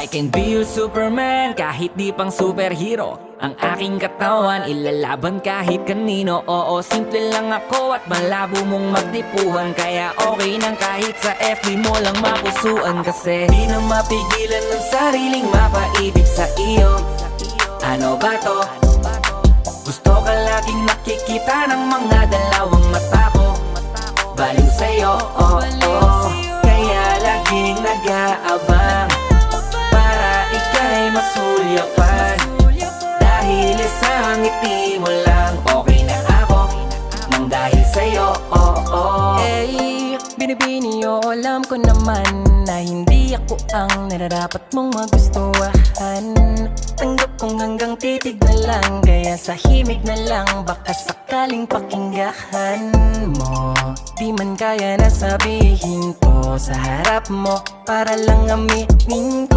I can be your Superman kahit di pang superhero. Ang aking katawan ilalaban kahit kanino. Oo, simple lang ako at malabo mong magdipuhan. Kaya okay nang kahit sa FB mo lang mapusuan. Kasi di na mapigilan ng sariling mapaibig sa iyo. Ano ba to? Gusto ka laging nakikita ng mga dalawang mata ko. Baliw sa'yo, oh, oh. Kaya laging nag-aabang para ika'y masulyapan. Dahil isang ngiti mo lang, okay na ako nang dahil sa'yo, oh, oh. Eh, binibini o alam ko naman na hindi ako ang nararapat mong magustuhan. Tanggap kong hanggang titig na lang, kaya sa himig na lang baka sakaling pakinggan mo. Di man kaya na sabihin ko sa harap mo para lang aminin ko